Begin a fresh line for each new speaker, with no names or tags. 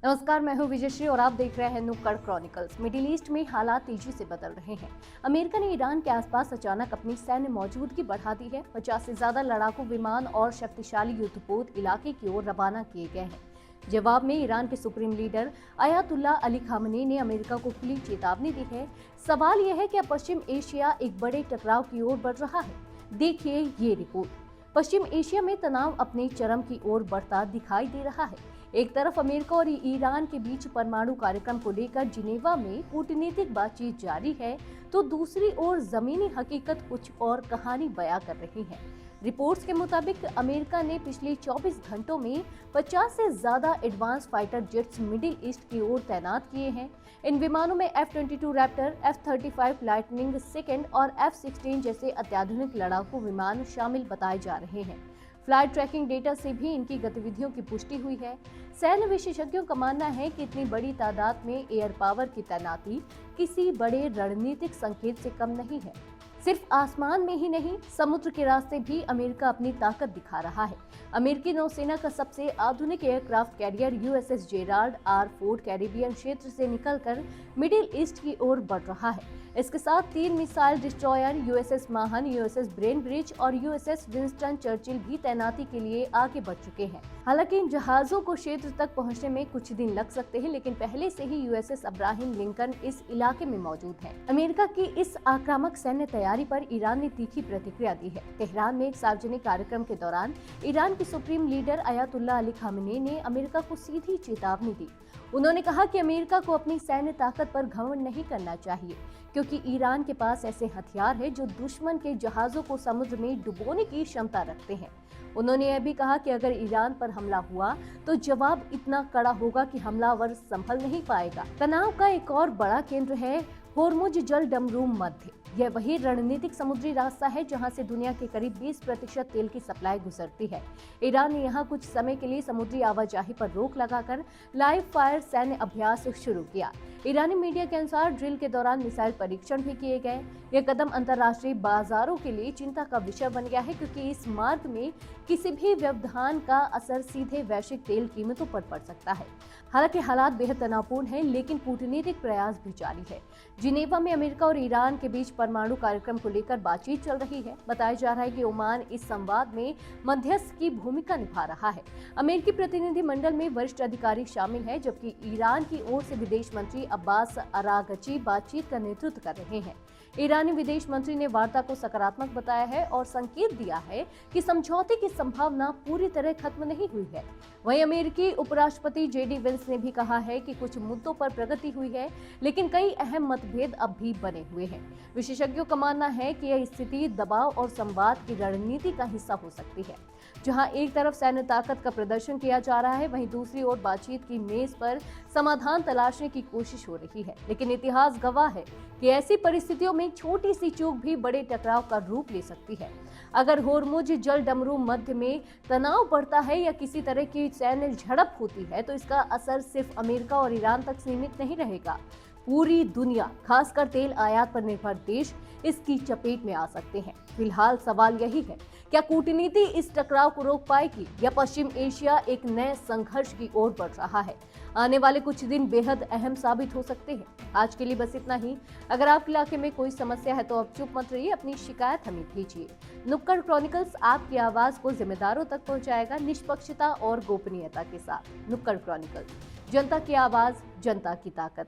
नमस्कार, मैं हूं विजयश्री और आप देख रहे हैं नुक्कड़ क्रॉनिकल्स। मिडिल ईस्ट में हालात तेजी से बदल रहे हैं। अमेरिका ने ईरान के आसपास अचानक अपनी सैन्य मौजूदगी बढ़ा दी है। 50 से ज्यादा लड़ाकू विमान और शक्तिशाली युद्धपोत इलाके की ओर रवाना किए गए हैं। जवाब में ईरान के supreme leader Ayatollah Ali Khamenei ने अमेरिका को खुली चेतावनी दी है। सवाल यह है कि अब पश्चिम एशिया एक बड़े टकराव की ओर बढ़ रहा है। देखिए ये रिपोर्ट। पश्चिम एशिया में तनाव अपने चरम की ओर बढ़ता दिखाई दे रहा है। एक तरफ अमेरिका और ईरान के बीच परमाणु कार्यक्रम को लेकर जिनेवा में कूटनीतिक बातचीत जारी है, तो दूसरी ओर जमीनी हकीकत कुछ और कहानी बयां कर रही है। रिपोर्ट्स के मुताबिक अमेरिका ने पिछले 24 घंटों में 50 से ज्यादा advance fighter jets middle east की ओर तैनात किए हैं। इन विमानों में F-22 Raptor, F-35 lightning second और F-16 जैसे अत्याधुनिक लड़ाकू विमान शामिल बताए जा रहे हैं। फ्लाइट ट्रैकिंग डेटा से भी इनकी गतिविधियों की पुष्टि हुई है। सैन्य विशेषज्ञों का मानना है कि इतनी बड़ी तादाद में एयर पावर की तैनाती किसी बड़े रणनीतिक संकेत से कम नहीं है। सिर्फ आसमान में ही नहीं, समुद्र के रास्ते भी अमेरिका अपनी ताकत दिखा रहा है। अमेरिकी नौसेना का सबसे आधुनिक aircraft carrier USS Gerald R. Ford Caribbean क्षेत्र से निकलकर मिडिल ईस्ट की ओर बढ़ रहा है। इसके साथ 3 मिसाइल डिस्ट्रॉयर USS माहन, USS ब्रेनब्रिज और USS विंस्टन चर्चिल भी तैनाती के लिए आगे बढ़ चुके हैं। हालांकि इन जहाजों को क्षेत्र तक पहुंचने में कुछ दिन लग सकते हैं, लेकिन पहले से ही USS अब्राहम लिंकन इस इलाके में मौजूद है। अमेरिका की इस आक्रामक सैन्य तैयारी पर ईरान ने तीखी प्रतिक्रिया दी है। तेहरान में एक सार्वजनिक कार्यक्रम के दौरान ईरान के supreme leader Ayatollah Ali Khamenei ने अमेरिका को सीधी चेतावनी दी। उन्होंने कहा कि अमेरिका को अपनी सैन्य ताकत पर घमंड नहीं करना चाहिए, क्योंकि ईरान के पास ऐसे हथियार है जो दुश्मन के जहाजों को समुद्र में डुबोने की क्षमता रखते हैं। उन्होंने यह भी कहा कि अगर ईरान पर हमला हुआ तो जवाब इतना कड़ा होगा कि हमलावर संभल नहीं पाएगा। तनाव का एक और बड़ा केंद्र है होर्मुज जल डमरूम मध्य। यह वही रणनीतिक समुद्री रास्ता है जहां से दुनिया के करीब 20% तेल की सप्लाई गुजरती है। ईरान ने यहां कुछ समय के लिए समुद्री आवाजाही पर रोक लगाकर लाइव फायर सैन्य अभ्यास शुरू किया। ईरानी मीडिया के अनुसार ड्रिल के दौरान मिसाइल परीक्षण भी किए गए। यह कदम अंतर्राष्ट्रीय बाजारों के लिए चिंता का विषय बन गया है, क्योंकि इस मार्ग में किसी भी व्यवधान का असर सीधे वैश्विक तेल कीमतों पर पड़ सकता है। हालांकि हालात बेहद तनावपूर्ण हैं, लेकिन कूटनीतिक प्रयास भी जारी है। जिनेवा में अमेरिका और ईरान के बीच परमाणु कार्यक्रम को लेकर बातचीत चल रही है। बताया जा रहा है कि ओमान इस संवाद में मध्यस्थ की भूमिका निभा रहा है। अमेरिकी प्रतिनिधि मंडल में वरिष्ठ अधिकारी शामिल हैं, जबकि ईरान की ओर से विदेश मंत्री अब्बास अरागची बातचीत का नेतृत्व कर रहे हैं। ईरानी विदेश मंत्री ने वार्ता को सकारात्मक बताया है और संकेत दिया है कि समझौते की संभावना पूरी तरह खत्म नहीं हुई है। वहीं अमेरिकी उपराष्ट्रपति JD वेंस ने भी कहा है कि कुछ मुद्दों पर प्रगति हुई है, लेकिन कई अहम मतभेद अब भी बने हुए हैं। विशेषज्ञों का मानना है कि यह स्थिति दबाव और संवाद की रणनीति का हिस्सा हो सकती है। जहां एक तरफ सैन्य ताकत का प्रदर्शन किया जा रहा है, वहीं दूसरी ओर बातचीत की मेज पर समाधान तलाशने की कोशिश हो रही है। लेकिन इतिहास गवाह है कि ऐसी परिस्थितियों में छोटी सी चूक भी बड़े टकराव का रूप ले सकती है। अगर होर्मुज जल डमरूम मध्य में तनाव बढ़ता है या किसी तरह की सैन्य झड़प होती है, तो इसका असर सिर्फ अमेरिका और ईरान तक सीमित नहीं रहेगा। पूरी दुनिया, खासकर तेल आयात पर निर्भर देश, इसकी चपेट में आ सकते हैं। फिलहाल सवाल यही है, क्या कूटनीति इस टकराव को रोक पाएगी या पश्चिम एशिया एक नए संघर्ष की ओर बढ़ रहा है? आने वाले कुछ दिन बेहद अहम साबित हो सकते हैं। आज के लिए बस इतना ही। अगर आपके इलाके में कोई समस्या है तो आप चुप मत रहिए, अपनी शिकायत हमें भेजिए। नुक्कड़ क्रॉनिकल्स आपकी आवाज को जिम्मेदारों तक पहुंचाएगा, निष्पक्षता और गोपनीयता के साथ। नुक्कड़ क्रॉनिकल्स, जनता की आवाज, जनता की ताकत।